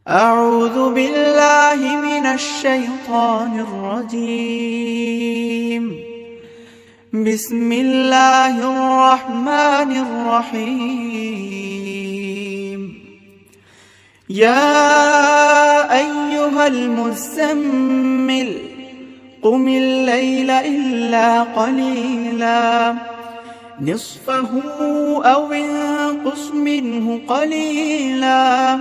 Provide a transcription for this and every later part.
أعوذ بالله من الشيطان الرجيم. بسم الله الرحمن الرحيم. يا أيها المزمل قم الليل إلا قليلا نصفه أو انقص منه قليلا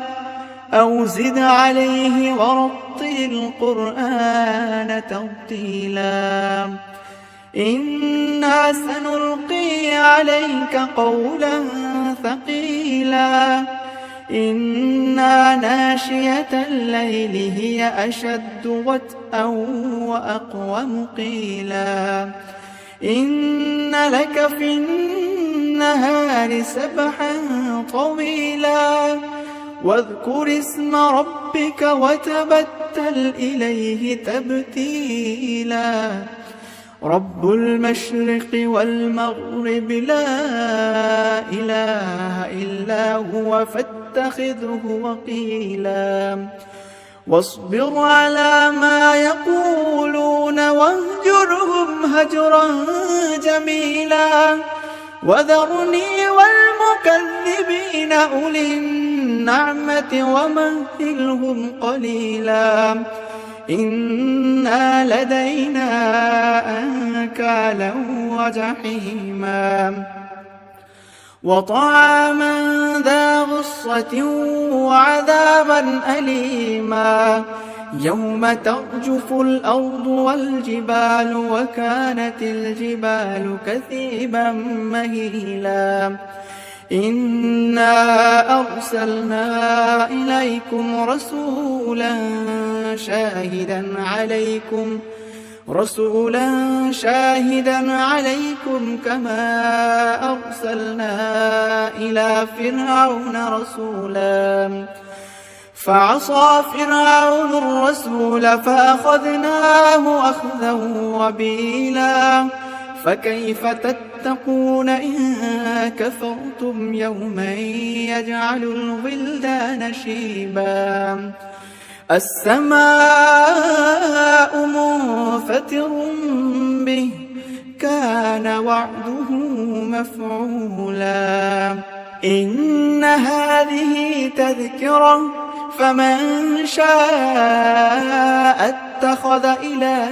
أو زد عليه ورتل القرآن ترتيلا إنا سنلقي عليك قولا ثقيلا إن ناشئة الليل هي أشد وطئا وأقوم قيلا إن لك في النهار سبحا طويلا واذكر اسم ربك وتبتل إليه تبتيلا رب المشرق والمغرب لا إله إلا هو فاتخذه وكيلا واصبر على ما يقولون واهجرهم هجرا جميلا وذرني والمكذبين أولي النعمة ومهلهم قليلا إنا لدينا أنكالا وجحيما وطعاما ذا غصة وعذابا أليما يوم ترجف الأرض والجبال وكانت الجبال كثيبا مهيلا إنا أرسلنا إليكم رسولا شاهدا عليكم كما أرسلنا إلى فرعون رسولا فعصى فرعون الرسول فأخذناه أخذا وبيلا فكيف تتقون إن كفرتم يوما يجعل الولدان شيبا السماء منفطر به كان وعده مفعولا إن هذه تذكرة فمن شاء اتخذ إلى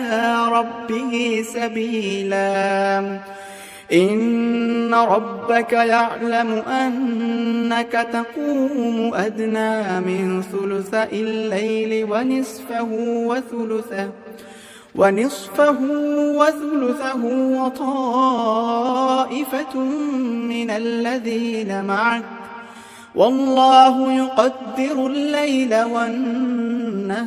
ربه سبيلا إن ربك يعلم أنك تقوم أدنى من ثلثي الليل ونصفه وثلثه وطائفة من الذين معك والله يقدر الليل والنهار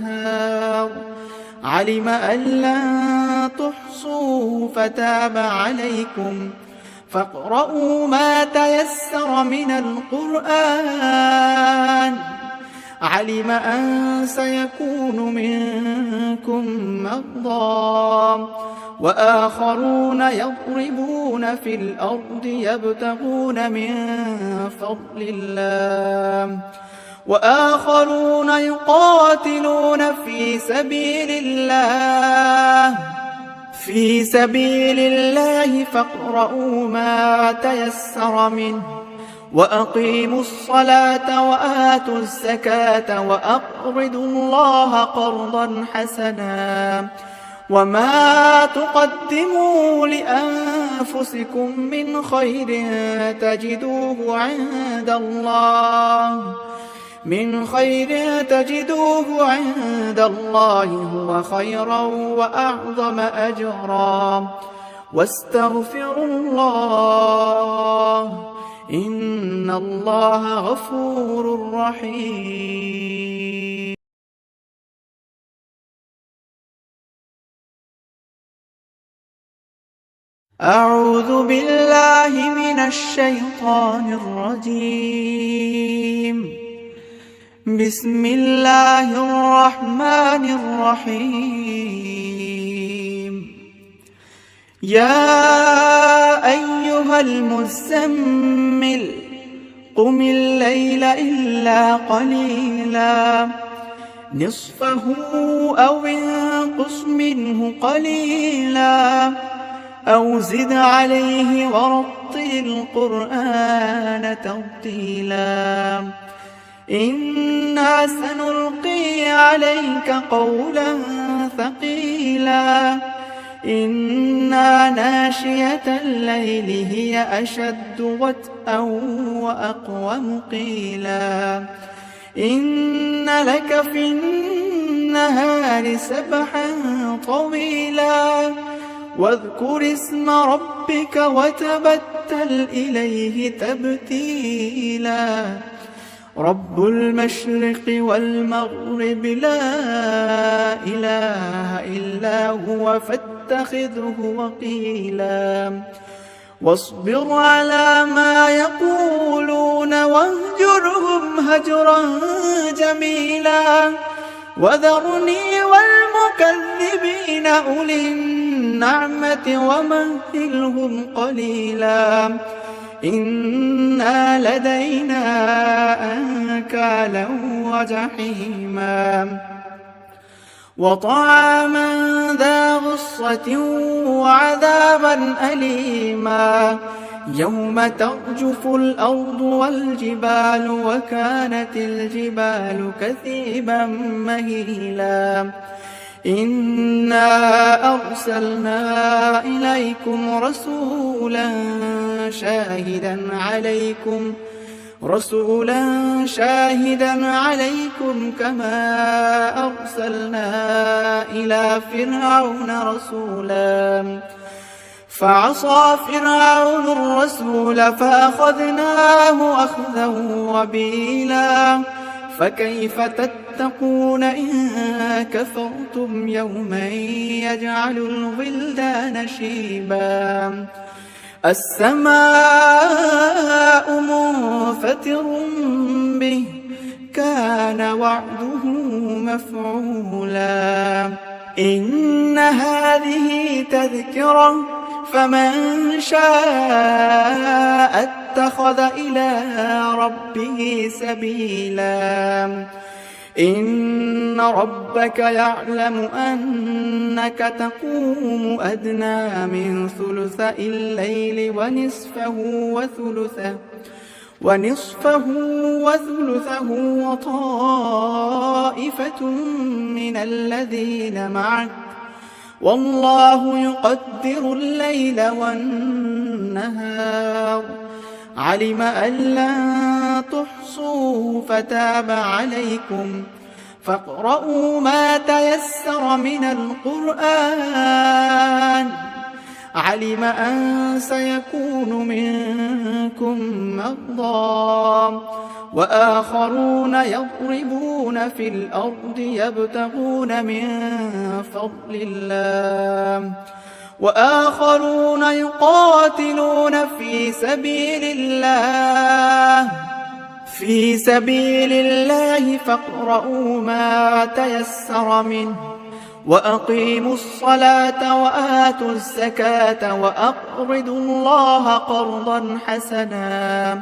علم أن لن تحصوا فتاب عليكم فاقرؤوا ما تيسر من القرآن علم أن سيكون منكم مرضى وآخرون يضربون في الأرض يبتغون من فضل الله وآخرون يقاتلون في سبيل الله فاقرؤوا ما تيسر منه وأقيموا الصلاة وآتوا الزكاة وأقرضوا الله قرضا حسنا وما تقدموا لأنفسكم من خير تجدوه عند الله هو خيرا وأعظم أجرا واستغفروا الله إن الله غفور رحيم. أعوذ بالله من الشيطان الرجيم. بسم الله الرحمن الرحيم. يا أيها المزمل قم الليل إلا قليلا نصفه أو انقص منه قليلا أو زد عليه ورتل القرآن ترتيلا إنا سنلقي عليك قولا ثقيلا إنا ناشية الليل هي أشد وطئا وأقوم قيلا إن لك في النهار سبحا طويلا واذكر اسم ربك وتبتل إليه تبتيلا رب المشرق والمغرب لا إله إلا هو فاتخذه وكيلا واصبر على ما يقولون واهجرهم هجرا جميلا وذرني والمكذبين أولي النعمة ومهلهم قليلا إنا لدينا أنكالا وجحيما وطعاما ذا غصة وعذابا أليما يوم ترجف الأرض والجبال وكانت الجبال كثيبا مهيلا إنا أرسلنا إليكم رسولا شاهدا عليكم كما أرسلنا إلى فرعون رسولا فعصى فرعون الرسول فأخذناه أخذا وبيلا فكيف تتقون إن كفرتم يوما يجعل الولدان شيبا السماء منفطر به كان وعده مفعولا إن هذه تذكرة فمن شاء اتخذ إلى ربه سبيلا إن ربك يعلم أنك تقوم أدنى من ثلثي الليل ونصفه وثلثه وطائفة من الذين معك والله يقدر الليل والنهار علم أن لن تحصوا فتاب عليكم فاقرؤوا ما تيسر من القرآن علم أن سيكون منكم مرضى وآخرون يضربون في الأرض يبتغون من فضل الله وآخرون يقاتلون في سبيل الله فاقرؤوا ما تيسر منه وأقيموا الصلاة وآتوا الزكاة وأقرضوا الله قرضا حسنا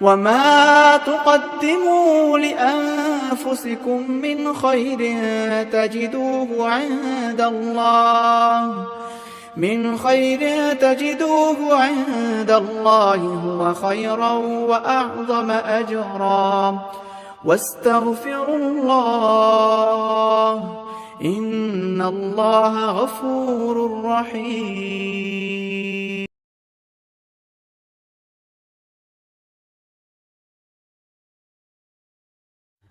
وما تقدموا لأنفسكم من خير تجدوه عند الله هو خيرا وأعظم أجرا واستغفروا الله إن الله غفور رحيم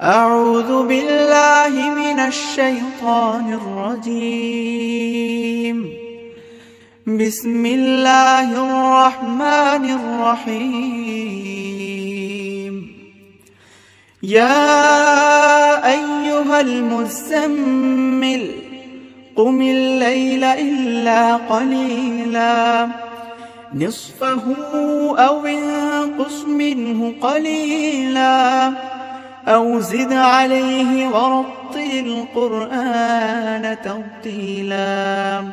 أعوذ بالله من الشيطان الرجيم بسم الله الرحمن الرحيم يا أيها المزمل قم الليل إلا قليلا نصفه أو انقص منه قليلا أو زد عليه ورتل القرآن ترتيلا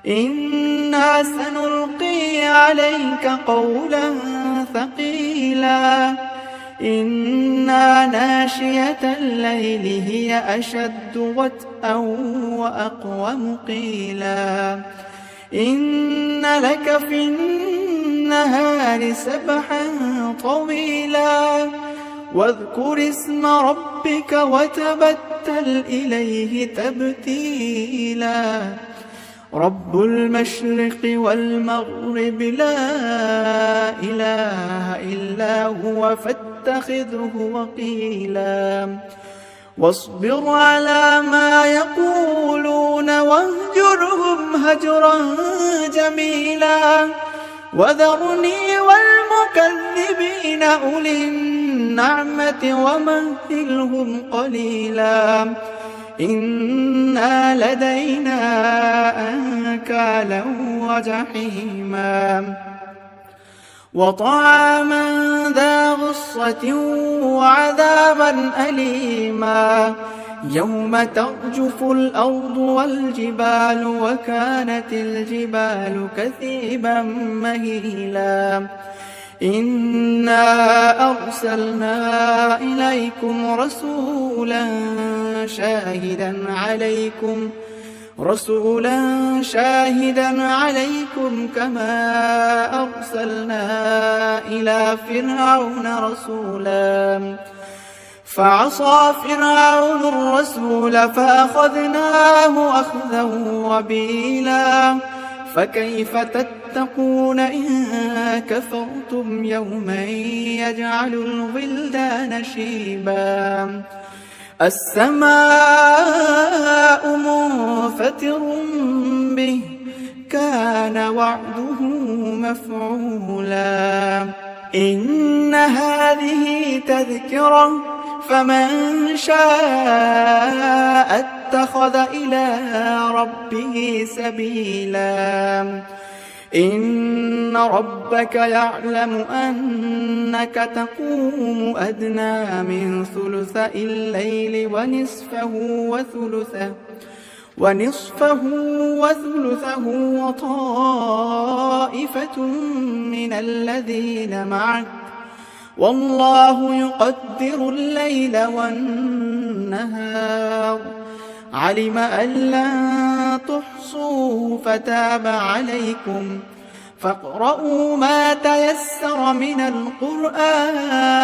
إنا سنلقي عليك قولا ثقيلا إنا ناشية الليل هي أشد وطئا وأقوم قيلا إن لك في النهار سبحا طويلا واذكر اسم ربك وتبتل إليه تبتيلا رب المشرق والمغرب لا إله إلا هو فاتخذه وكيلا واصبر على ما يقولون واهجرهم هجرا جميلا وذرني والمكذبين أولي النعمة ومهلهم قليلا إنا لدينا أنكالا وجحيما وطعاما ذا غصة وعذابا أليما يوم ترجف الأرض والجبال وكانت الجبال كثيبا مهيلا إنا أرسلنا إليكم رسولا شاهدا عليكم كما أرسلنا إلى فرعون رسولا فعصى فرعون الرسول فأخذناه أخذا وبيلا فكيف تتقون إن كفرتم يوما يجعل الولدان شيبا السماء منفطر به كان وعده مفعولا إن هذه تذكرة فمن شاء اتخذ إلى ربه سبيلا إن ربك يعلم أنك تقوم أدنى من ثلثي الليل ونصفه وثلثه وطائفة من الذين معك والله يقدر الليل والنهار علم أن لن تحصوا فتاب عليكم فاقرؤوا ما تيسر من القرآن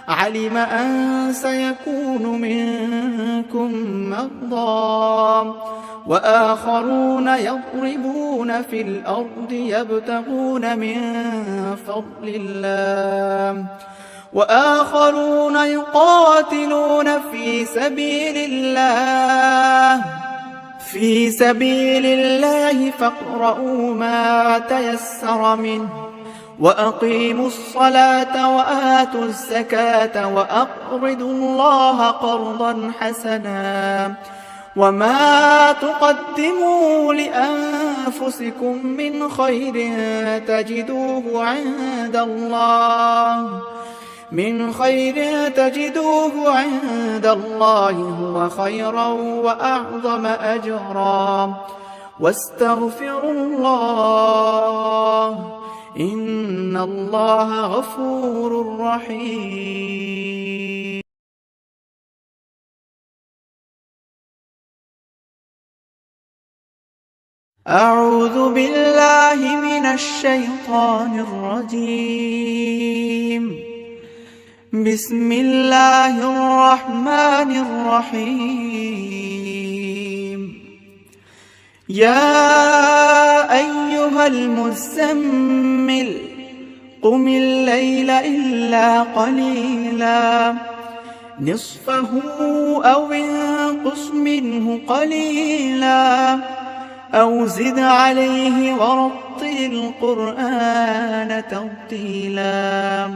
علم أن سيكون منكم مرضى وآخرون يضربون في الأرض يبتغون من فضل الله وآخرون يقاتلون في سبيل الله فاقرؤوا ما تيسر منه وأقيموا الصلاة وآتوا الزكاة وأقرضوا الله قرضا حسنا وما تقدموا لأنفسكم من خير تجدوه عند الله هو خيرا وأعظم أجرا واستغفروا الله إن الله غفور رحيم أعوذ بالله من الشيطان الرجيم بسم الله الرحمن الرحيم يا أيها المزمل قم الليل إلا قليلا نصفه أو انقص منه قليلا أو زد عليه ورتل القرآن ترتيلا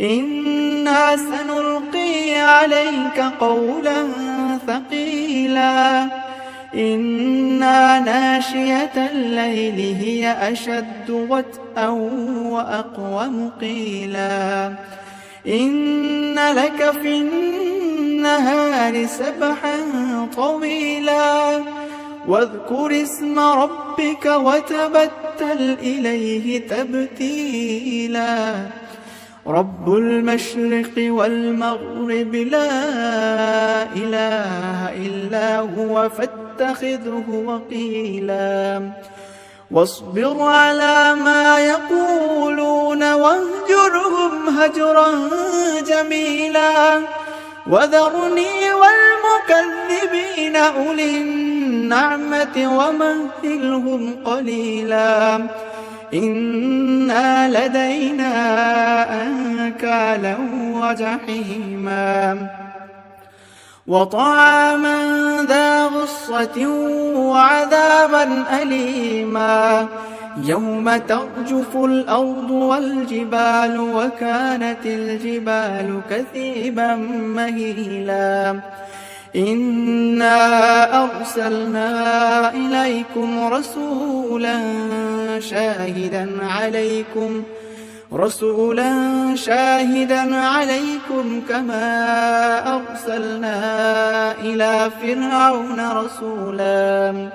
إنا سنلقي عليك قولا ثقيلا إنا ناشية الليل هي أشد وطئا وأقوم قيلا إن لك في النهار سبحا طويلا واذكر اسم ربك وتبتل إليه تبتيلا رب المشرق والمغرب لا إله إلا هو فاتخذه وكيلا واصبر على ما يقولون واهجرهم هجرا جميلا وذرني والمكذبين أولي النعمة ومهلهم قليلا إنا لدينا أنكالا وجحيما وطعاما ذا غصة وعذابا أليما يوم ترجف الأرض والجبال وكانت الجبال كثيبا مهيلا إنا أرسلنا إليكم رسولا شاهدا عليكم كما أرسلنا إلى فرعون رسولا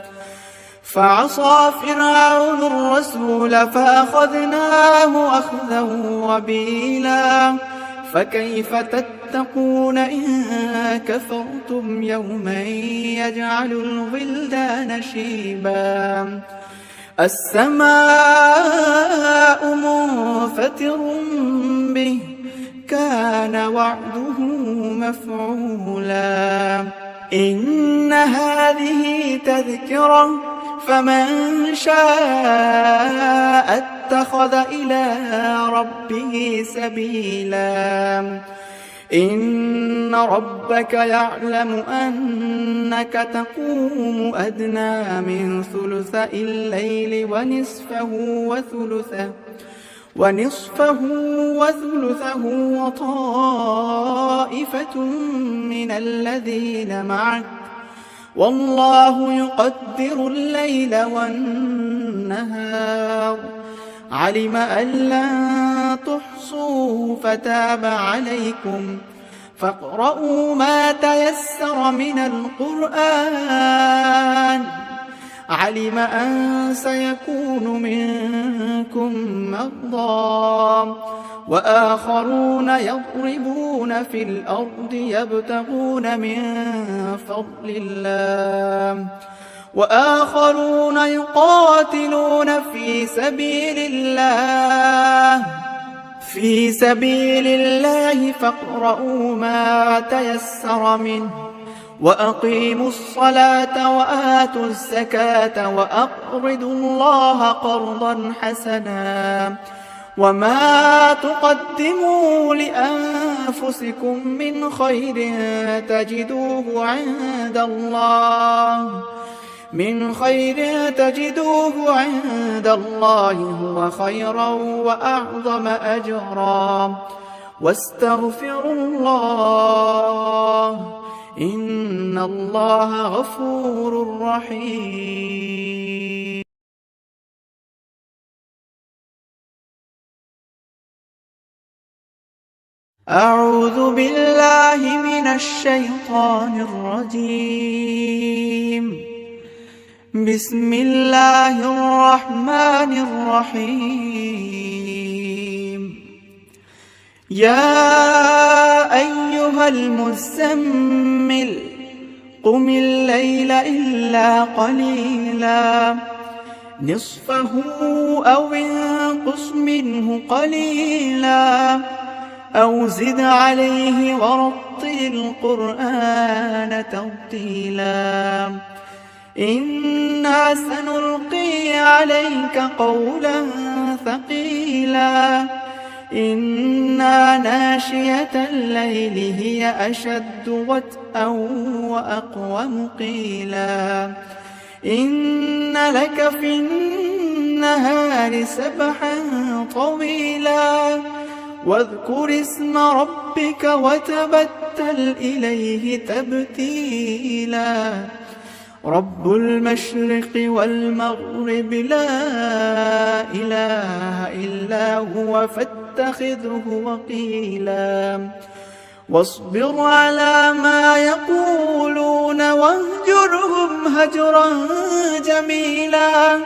فعصى فرعون الرسول فأخذناه أخذا وبيلا فكيف تتقون إن كفرتم يوما يجعل الولدان شيبا السماء منفطر به كان وعده مفعولا إن هذه تذكرة فمن شاء اتخذ إلى ربه سبيلا إن ربك يعلم أنك تقوم أدنى من ثلثي الليل ونصفه وثلثه وطائفة من الذين معك والله يقدر الليل والنهار علم أن لن تحصوا فتاب عليكم فاقرؤوا ما تيسر من القرآن علم أن سيكون منكم مرضى وآخرون يضربون في الأرض يبتغون من فضل الله وآخرون يقاتلون في سبيل الله فاقرؤوا ما تيسر منه وأقيموا الصلاة وآتوا الزكاة وأقرضوا الله قرضا حسنا وما تقدموا لأنفسكم من خير تجدوه عند الله هو خيرا وأعظم أجرا واستغفروا الله إن الله غفور رحيم. أعوذ بالله من الشيطان الرجيم. بسم الله الرحمن الرحيم. يا أيها المزمل قم الليل إلا قليلا نصفه أو انقص منه قليلا أو زد عليه ورتل القرآن ترتيلا إنا سنلقي عليك قولا ثقيلا إنا ناشية الليل هي أشد وطئا وأقوم قيلا إن لك في النهار سبحا طويلا واذكر اسم ربك وتبتل إليه تبتيلا رب المشرق والمغرب لا إله إلا هو فاتخذه وكيلا واصبر على ما يقولون واهجرهم هجرا جميلا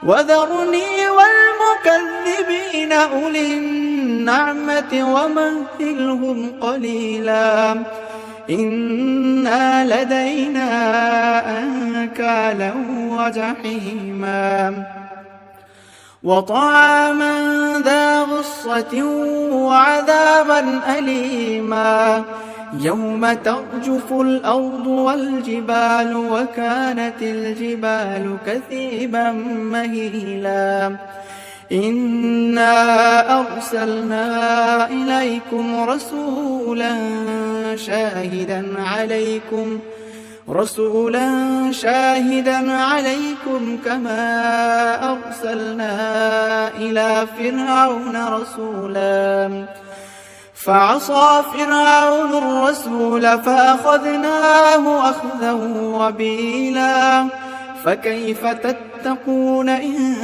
وذرني المكذبين أولي النعمة ومهلهم قليلا إنا لدينا أنكالا وجحيما وطعاما ذا غصة وعذابا أليما يوم ترجف الأرض والجبال وكانت الجبال كثيبا مهيلا إنا أرسلنا إليكم رسولا شاهدا عليكم كما أرسلنا إلى فرعون رسولا فعصى فرعون الرسول فأخذناه أخذا وبيلا فكيف تتقون إن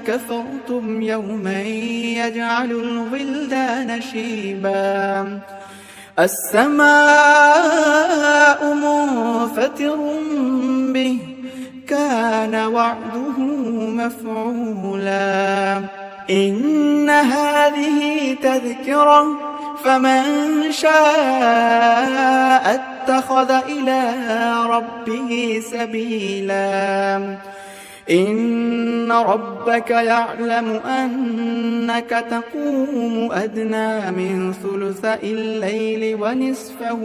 كفرتم يوما يجعل الولدان شيبا السماء منفطر به كان وعده مفعولا إن هذه تذكرة فمن شاء اتخذ إلى ربه سبيلا إن ربك يعلم أنك تقوم أدنى من ثلثي الليل ونصفه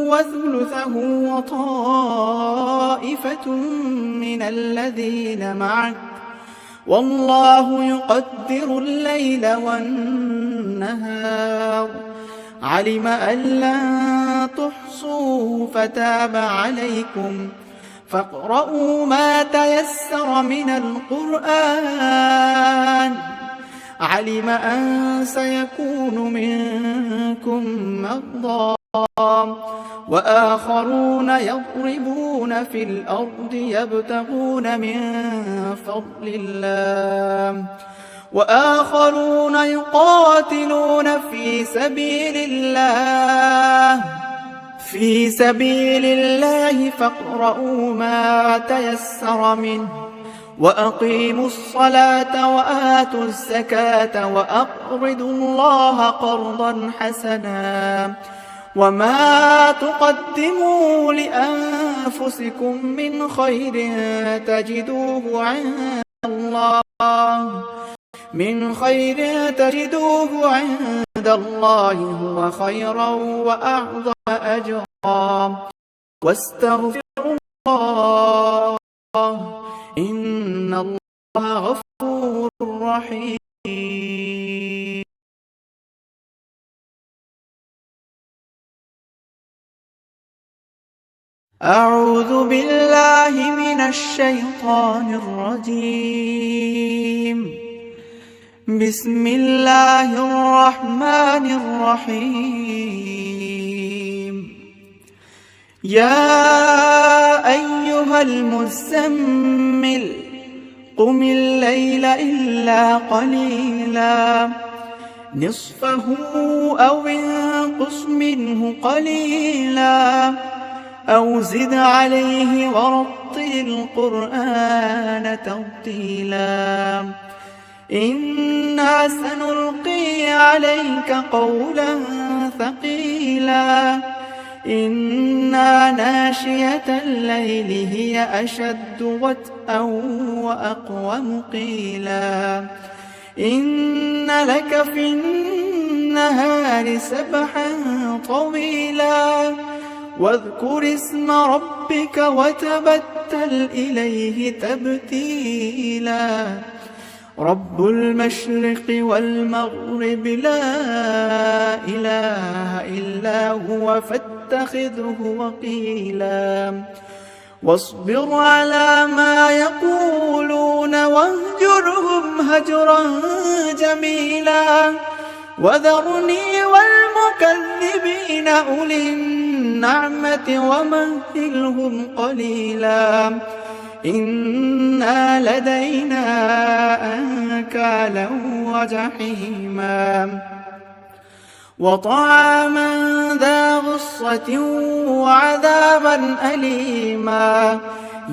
وثلثه وطائفة من الذين معك والله يقدر الليل والنهار علم أن لن تحصوا فتاب عليكم فاقرؤوا ما تيسر من القرآن علم أن سيكون منكم مرضى وآخرون يضربون في الأرض يبتغون من فضل الله وآخرون يقاتلون في سبيل الله فاقرؤوا ما تيسر منه وأقيموا الصلاة وآتوا الزكاة وأقرضوا الله قرضا حسنا وما تقدموا لأنفسكم من خير تجدوه عند الله هو خيرا وأعظم أجرا واستغفروا الله إن الله غفور رحيم أعوذ بالله من الشيطان الرجيم بسم الله الرحمن الرحيم يا أيها المزمل قم الليل إلا قليلا نصفه أو انقص منه قليلا أو زد عليه ورتل القرآن ترتيلا إنا سنلقي عليك قولا ثقيلا إنا ناشية الليل هي أشد وطئا وأقوم قيلا إن لك في النهار سبحا طويلا واذكر اسم ربك وتبتل إليه تبتيلا رب المشرق والمغرب لا إله إلا هو فاتخذه وكيلا واصبر على ما يقولون واهجرهم هجرا جميلا وذرني والمكذبين أولي النعمة ومهلهم قليلا إنا لدينا أنكالا وجحيما وطعاما ذا غصة وعذابا أليما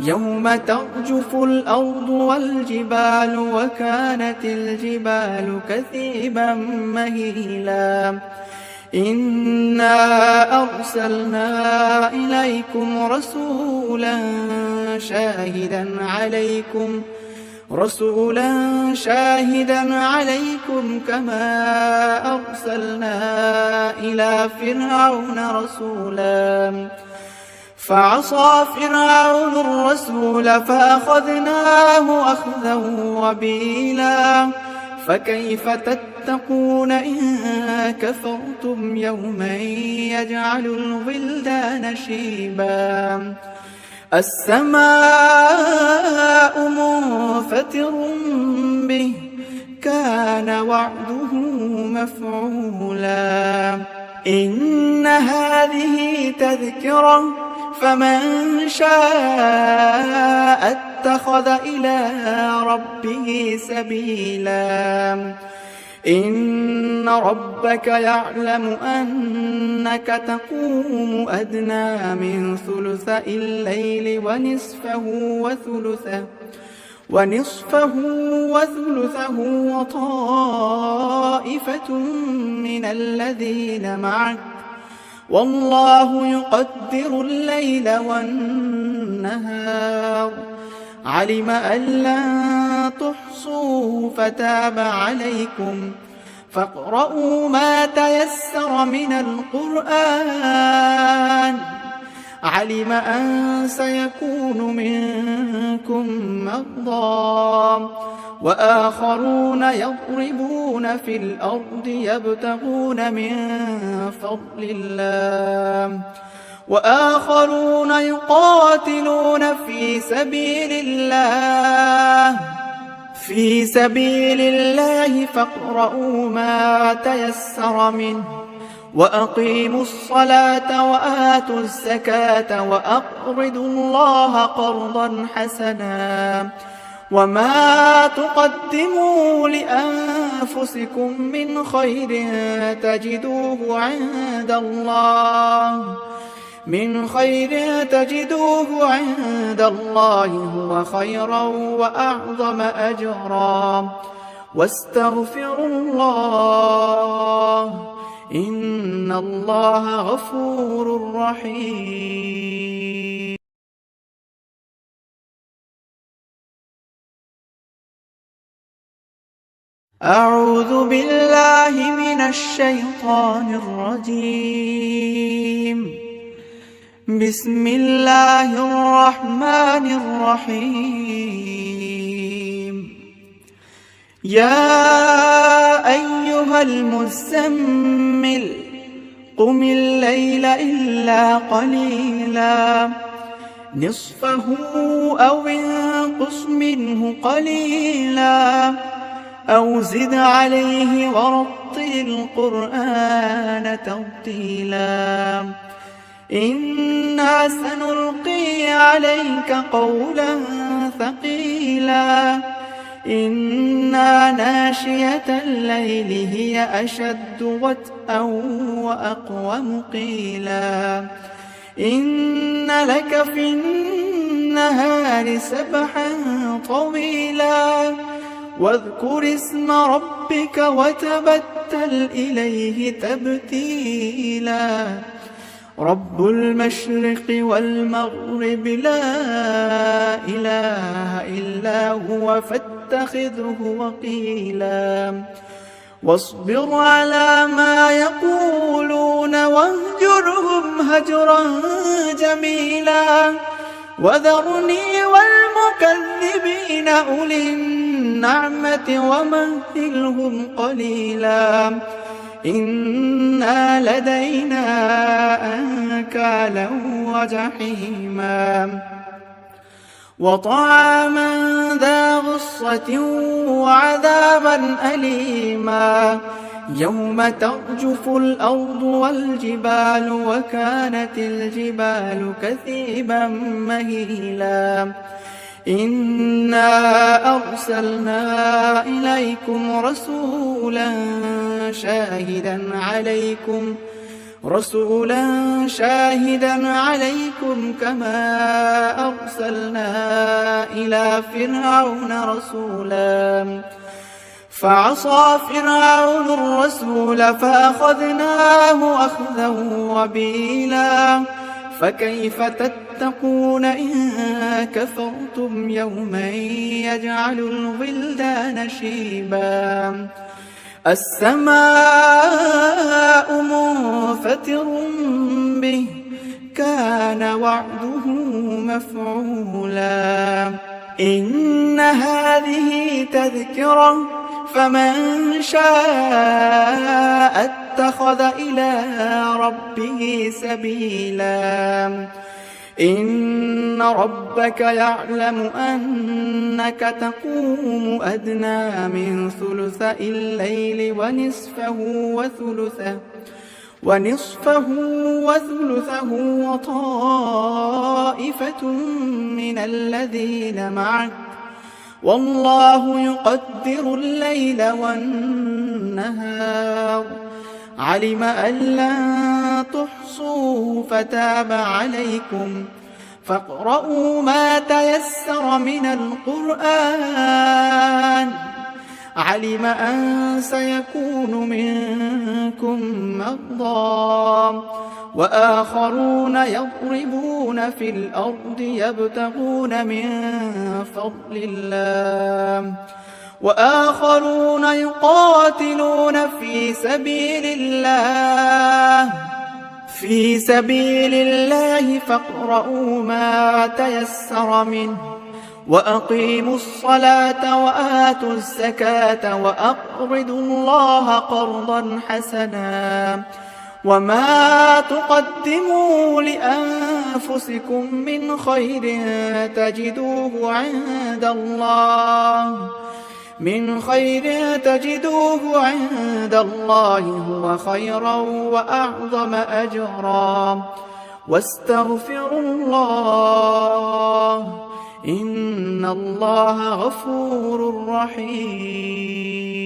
يوم ترجف الأرض والجبال وكانت الجبال كثيبا مهيلا إنا أرسلنا إليكم رسولا شاهدا عليكم كما أرسلنا إلى فرعون رسولا فعصى فرعون الرسول فأخذناه أخذا وبيلا فكيف تتقون إن كفرتم يوما يجعل الولدان شيبا السماء منفطر به كان وعده مفعولا إن هذه تذكرة فمن شاء اتخذ إلى ربه سبيلا إن ربك يعلم أنك تقوم أدنى من ثلثي الليل ونصفه وثلثه وطائفة من الذين معك والله يقدر الليل والنهار علم أن لن تحصوا فتاب عليكم فاقرؤوا ما تيسر من القرآن علم أن سيكون منكم مرضى وآخرون يضربون في الأرض يبتغون من فضل الله وآخرون يقاتلون في سبيل الله فاقرؤوا ما تيسر منه وأقيموا الصلاة وآتوا الزكاة وأقرضوا الله قرضا حسنا وما تقدموا لأنفسكم من خير تجدوه عند الله هو خيرا وأعظم أجرا واستغفروا الله إن الله غفور رحيم. أعوذ بالله من الشيطان الرجيم. بسم الله الرحمن الرحيم. يا أيها المزمل قم الليل إلا قليلا نصفه أو انقص منه قليلا أو زد عليه ورتل القرآن ترتيلا إنا سنلقي عليك قولا ثقيلا إنا ناشية الليل هي أشد وطئا وأقوم قيلا إن لك في النهار سبحا طويلا واذكر اسم ربك وتبتل إليه تبتيلا رب المشرق والمغرب لا إله إلا هو فاتخذه وكيلا واصبر على ما يقولون واهجرهم هجرا جميلا وذرني والمكذبين أولي النعمة ومهلهم قليلا إنا لدينا أنكالا وجحيما وطعاما ذا غصة وعذابا أليما يوم ترجف الأرض والجبال وكانت الجبال كثيبا مهيلا إنا أرسلنا إليكم رسولا رسولا شاهدا عليكم كما أرسلنا إلى فرعون رسولا فعصى فرعون الرسول فأخذناه أخذا وبيلا فكيف تتقون إن كفرتم يوما يجعل الولدان شيبا السماء منفطر به كان وعده مفعولا إن هذه تذكرة فمن شاء اتخذ إلى ربه سبيلا إن ربك يعلم أنك تقوم أدنى من ثلثي الليل ونصفه وثلثه وطائفة من الذين معك والله يقدر الليل والنهار علم أن لن تحصوا فتاب عليكم فاقرؤوا ما تيسر من القرآن علم أن سيكون منكم مرضى وآخرون يضربون في الأرض يبتغون من فضل الله وآخرون يقاتلون في سبيل الله فاقرؤوا ما تيسر منه وأقيموا الصلاة وآتوا الزكاة وأقرضوا الله قرضا حسنا وما تقدموا لأنفسكم من خير تجدوه عند الله هو خيرا وأعظم أجرا واستغفروا الله إن الله غفور رحيم